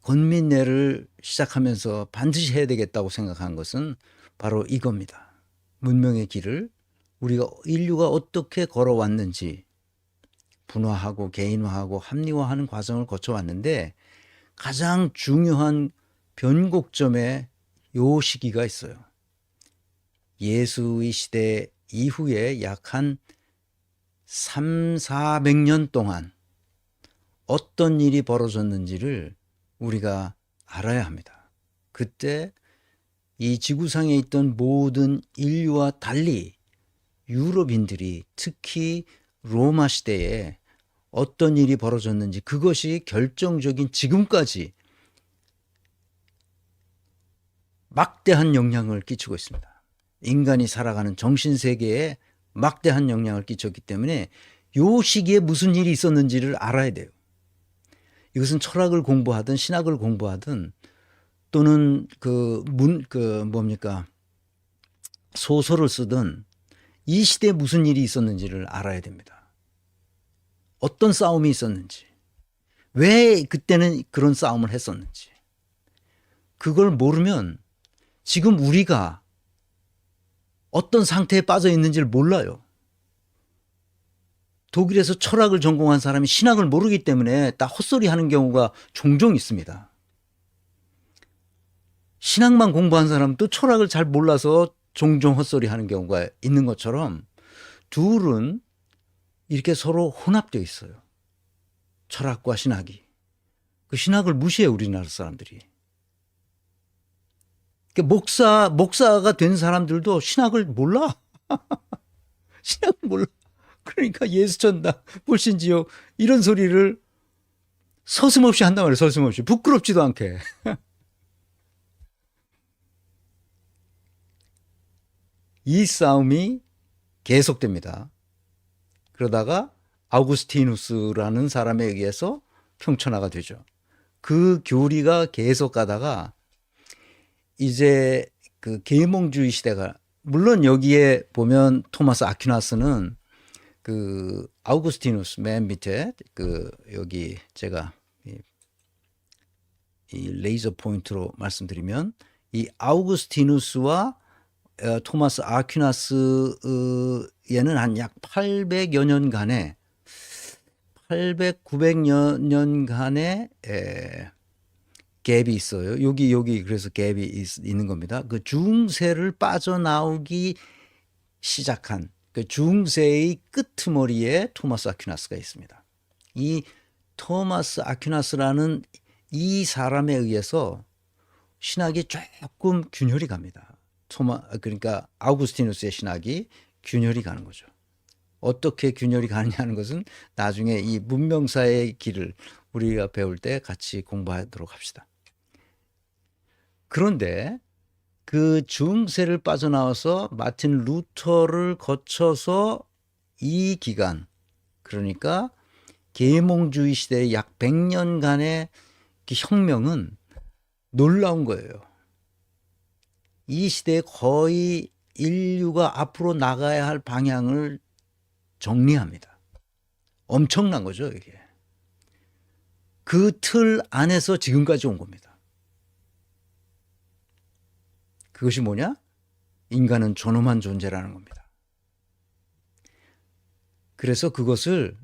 권민내를 시작하면서 반드시 해야 되겠다고 생각한 것은 바로 이겁니다. 문명의 길을 인류가 어떻게 걸어왔는지 분화하고 개인화하고 합리화하는 과정을 거쳐왔는데 가장 중요한 변곡점에 요 시기가 있어요. 예수의 시대 이후에 약 한 300~400년 동안 어떤 일이 벌어졌는지를 우리가 알아야 합니다. 그때 이 지구상에 있던 모든 인류와 달리 유럽인들이 특히 로마 시대에 어떤 일이 벌어졌는지 그것이 결정적인 지금까지 막대한 영향을 끼치고 있습니다. 인간이 살아가는 정신세계에 막대한 영향을 끼쳤기 때문에 요 시기에 무슨 일이 있었는지를 알아야 돼요. 이것은 철학을 공부하든 신학을 공부하든 또는 소설을 쓰든 이 시대에 무슨 일이 있었는지를 알아야 됩니다. 어떤 싸움이 있었는지, 왜 그때는 그런 싸움을 했었는지. 그걸 모르면 지금 우리가 어떤 상태에 빠져 있는지를 몰라요. 독일에서 철학을 전공한 사람이 신학을 모르기 때문에 딱 헛소리 하는 경우가 종종 있습니다. 신학만 공부한 사람도 철학을 잘 몰라서 종종 헛소리 하는 경우가 있는 것처럼 둘은 이렇게 서로 혼합되어 있어요. 철학과 신학이. 그 신학을 무시해 우리나라 사람들이. 목사가 된 사람들도 신학을 몰라. 신학을 몰라. 그러니까 예수 전다, 불신지옥 이런 소리를 서슴없이 한단 말이에요. 서슴없이. 부끄럽지도 않게. 이 싸움이 계속됩니다. 그러다가 아우구스티누스라는 사람에 의해서 평천화가 되죠. 그 교리가 계속 가다가 이제 그 계몽주의 시대가, 물론 여기에 보면 토마스 아퀴나스는 그 아우구스티누스 맨 밑에 여기 제가 이 레이저 포인트로 말씀드리면 이 아우구스티누스와 토마스 아퀴나스에는 한 약 800여 년간의 900년간의 갭이 있어요. 여기 그래서 갭이 있는 겁니다. 그 중세를 빠져나오기 시작한 그 중세의 끄트머리에 토마스 아퀴나스가 있습니다. 이 토마스 아퀴나스라는 이 사람에 의해서 신학이 조금 균열이 갑니다. 그러니까 아우구스티누스의 신학이 균열이 가는 거죠. 어떻게 균열이 가느냐는 것은 나중에 이 문명사의 길을 우리가 배울 때 같이 공부하도록 합시다. 그런데 그 중세를 빠져나와서 마틴 루터를 거쳐서 이 기간, 그러니까 계몽주의 시대의 약 100년간의 혁명은 놀라운 거예요. 이 시대에 거의 인류가 앞으로 나가야 할 방향을 정리합니다. 엄청난 거죠, 이게. 그 틀 안에서 지금까지 온 겁니다. 그것이 뭐냐? 인간은 존엄한 존재라는 겁니다. 그래서 그것을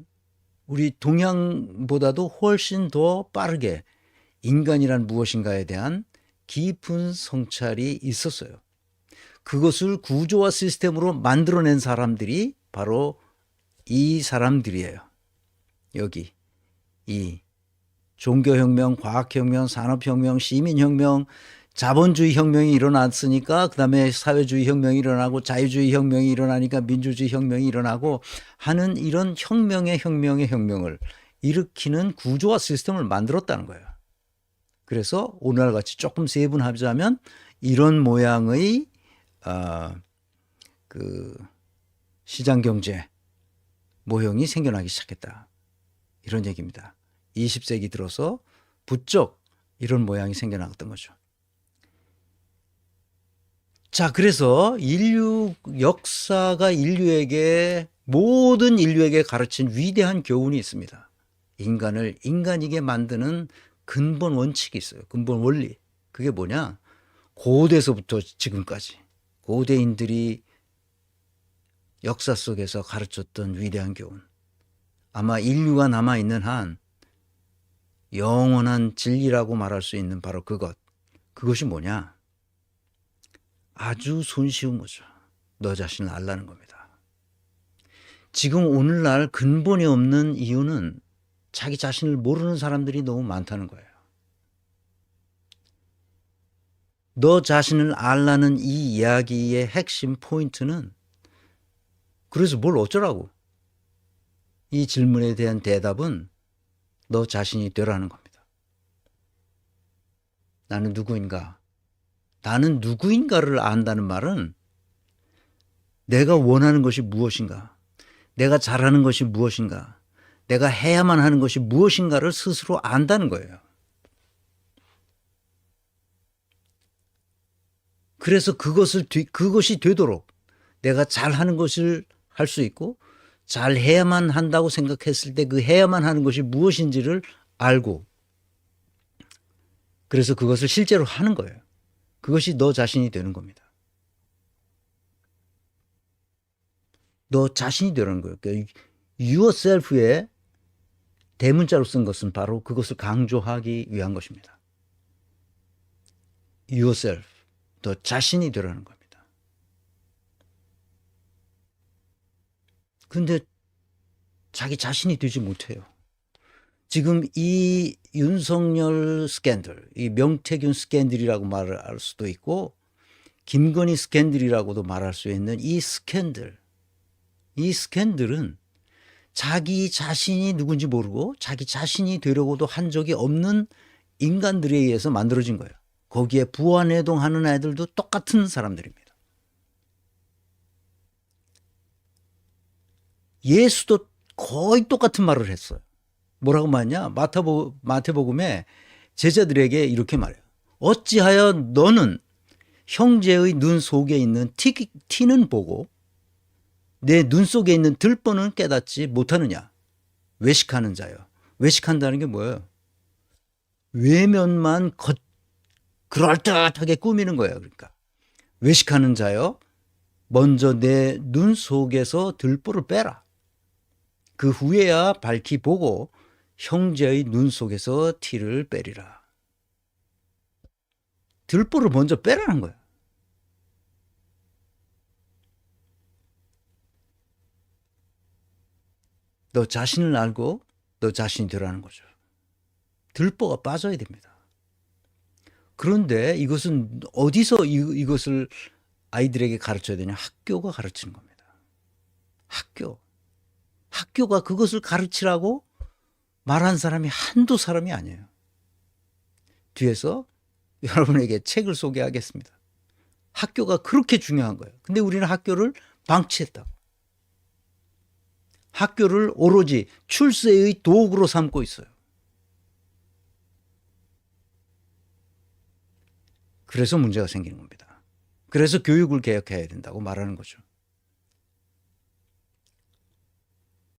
우리 동양보다도 훨씬 더 빠르게 인간이란 무엇인가에 대한 깊은 성찰이 있었어요. 그것을 구조와 시스템으로 만들어낸 사람들이 바로 이 사람들이에요. 여기 이 종교혁명, 과학혁명, 산업혁명, 시민혁명, 자본주의 혁명이 일어났으니까 그 다음에 사회주의 혁명이 일어나고 자유주의 혁명이 일어나니까 민주주의 혁명이 일어나고 하는 이런 혁명의 혁명을 일으키는 구조와 시스템을 만들었다는 거예요. 그래서 오늘날같이 조금 세분하자면 이런 모양의 그 시장경제 모형이 생겨나기 시작했다. 이런 얘기입니다. 20세기 들어서 부쩍 이런 모양이 생겨나갔던 거죠. 자, 그래서 인류 역사가 모든 인류에게 가르친 위대한 교훈이 있습니다. 인간을 인간이게 만드는 근본 원칙이 있어요. 근본 원리. 그게 뭐냐? 고대에서부터 지금까지 고대인들이 역사 속에서 가르쳤던 위대한 교훈. 아마 인류가 남아있는 한 영원한 진리라고 말할 수 있는 바로 그것. 그것이 뭐냐? 아주 손쉬운 거죠. 너 자신을 알라는 겁니다. 지금 오늘날 근본이 없는 이유는 자기 자신을 모르는 사람들이 너무 많다는 거예요. 너 자신을 알라는 이 이야기의 핵심 포인트는 그래서 뭘 어쩌라고? 이 질문에 대한 대답은 너 자신이 되라는 겁니다. 나는 누구인가? 나는 누구인가를 안다는 말은 내가 원하는 것이 무엇인가? 내가 잘하는 것이 무엇인가? 내가 해야만 하는 것이 무엇인가를 스스로 안다는 거예요. 그래서 그것이 되도록 내가 잘하는 것을 할 수 있고 잘 해야만 한다고 생각했을 때 그 해야만 하는 것이 무엇인지를 알고 그래서 그것을 실제로 하는 거예요. 그것이 너 자신이 되는 겁니다. 너 자신이 되는 거예요. 그러니까 yourself의 대문자로 쓴 것은 바로 그것을 강조하기 위한 것입니다. yourself, 너 자신이 되라는 겁니다. 근데 자기 자신이 되지 못해요. 지금 이 윤석열 스캔들, 이 명태균 스캔들이라고 말할 수도 있고 김건희 스캔들이라고도 말할 수 있는 이 스캔들은 자기 자신이 누군지 모르고 자기 자신이 되려고도 한 적이 없는 인간들에 의해서 만들어진 거예요. 거기에 부안해동하는 애들도 똑같은 사람들입니다. 예수도 거의 똑같은 말을 했어요. 뭐라고 말했냐? 마태복음에 제자들에게 이렇게 말해요. 어찌하여 너는 형제의 눈 속에 있는 티는 보고 내 눈 속에 있는 들보는 깨닫지 못하느냐? 외식하는 자요. 외식한다는 게 뭐예요? 외면만 그럴듯하게 꾸미는 거예요. 그러니까 외식하는 자요. 먼저 내 눈 속에서 들보를 빼라. 그 후에야 밝히 보고 형제의 눈 속에서 티를 빼리라. 들보를 먼저 빼라는 거야. 너 자신을 알고 너 자신이 되라는 거죠. 들보가 빠져야 됩니다. 그런데 이것은 어디서 이것을 아이들에게 가르쳐야 되냐? 학교가 가르치는 겁니다. 학교가 그것을 가르치라고 말한 사람이 한두 사람이 아니에요. 뒤에서 여러분에게 책을 소개하겠습니다. 학교가 그렇게 중요한 거예요. 근데 우리는 학교를 방치했다고. 학교를 오로지 출세의 도구로 삼고 있어요. 그래서 문제가 생기는 겁니다. 그래서 교육을 개혁해야 된다고 말하는 거죠.